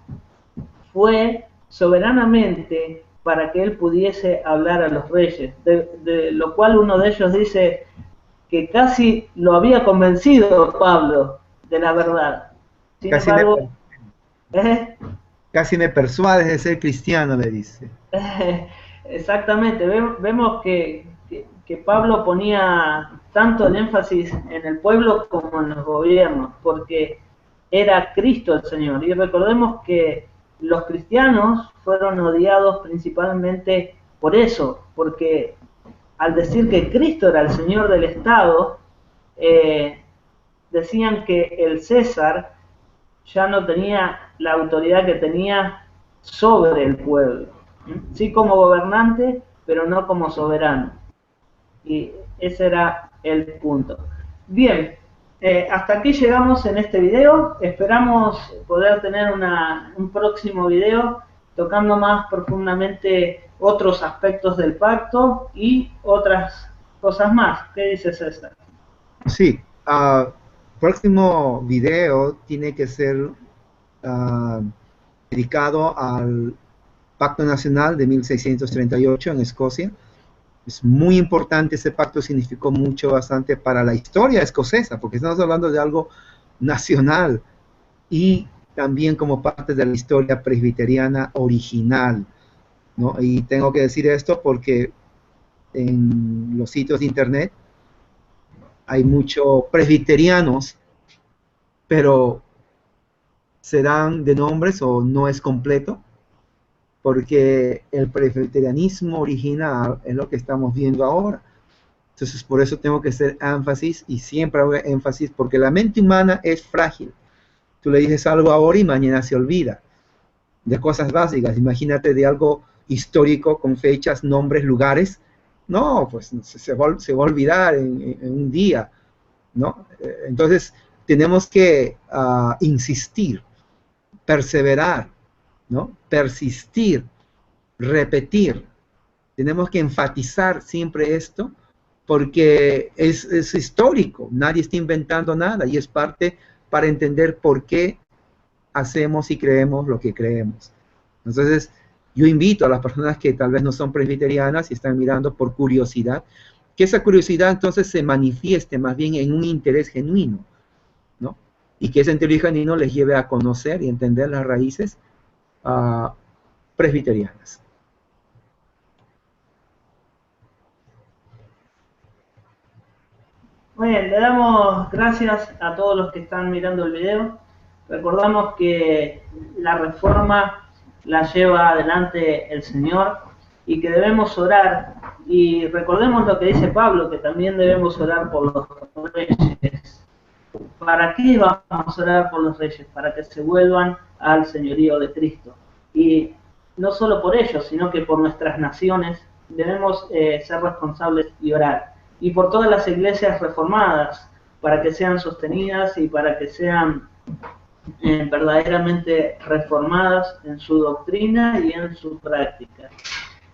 fue soberanamente para que él pudiese hablar a los reyes, de lo cual uno de ellos dice que casi lo había convencido Pablo de la verdad. Sin embargo, casi me persuades de ser cristiano, le dice. Exactamente, vemos que Pablo ponía tanto el énfasis en el pueblo como en los gobiernos, porque era Cristo el Señor. Y recordemos que los cristianos fueron odiados principalmente por eso, porque al decir que Cristo era el Señor del Estado, decían que el César ya no tenía la autoridad que tenía sobre el pueblo, sí como gobernante, pero no como soberano. Y ese era el punto. Bien, hasta aquí llegamos en este video. Esperamos poder tener un próximo video tocando más profundamente otros aspectos del pacto y otras cosas más. ¿Qué dice César? Sí, próximo video tiene que ser dedicado al Pacto Nacional de 1638 en Escocia. Es muy importante, ese pacto significó mucho, bastante para la historia escocesa, porque estamos hablando de algo nacional y también como parte de la historia presbiteriana original, ¿no? Y tengo que decir esto porque en los sitios de internet hay muchos presbiterianos, pero se dan de nombres o no es completo, porque el presbiterianismo original es lo que estamos viendo ahora. Entonces, por eso tengo que hacer énfasis, y siempre hago énfasis, porque la mente humana es frágil. Tú le dices algo ahora y mañana se olvida de cosas básicas. Imagínate de algo histórico con fechas, nombres, lugares. No, pues se va a olvidar en un día, ¿no? Entonces, tenemos que insistir, perseverar, ¿no? Persistir, repetir. Tenemos que enfatizar siempre esto, porque es histórico, nadie está inventando nada, y es parte para entender por qué hacemos y creemos lo que creemos. Entonces, Yo invito a las personas que tal vez no son presbiterianas y están mirando por curiosidad, que esa curiosidad entonces se manifieste más bien en un interés genuino, ¿no? Y que ese interés genuino les lleve a conocer y entender las raíces presbiterianas. Muy bien, le damos gracias a todos los que están mirando el video. Recordamos que la reforma la lleva adelante el Señor y que debemos orar. Y recordemos lo que dice Pablo, que también debemos orar por los reyes. ¿Para qué vamos a orar por los reyes? Para que se vuelvan al señorío de Cristo. Y no solo por ellos, sino que por nuestras naciones debemos ser responsables y orar. Y por todas las iglesias reformadas, para que sean sostenidas y para que sean verdaderamente reformadas en su doctrina y en su práctica.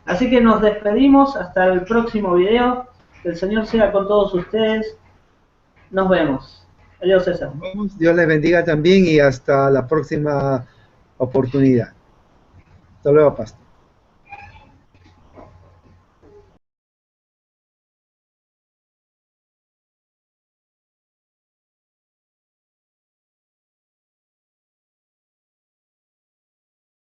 Así que nos despedimos hasta el próximo video. Que el Señor sea con todos ustedes. Nos vemos. Adiós, César. Dios les bendiga también y hasta la próxima oportunidad. Hasta luego, pastor.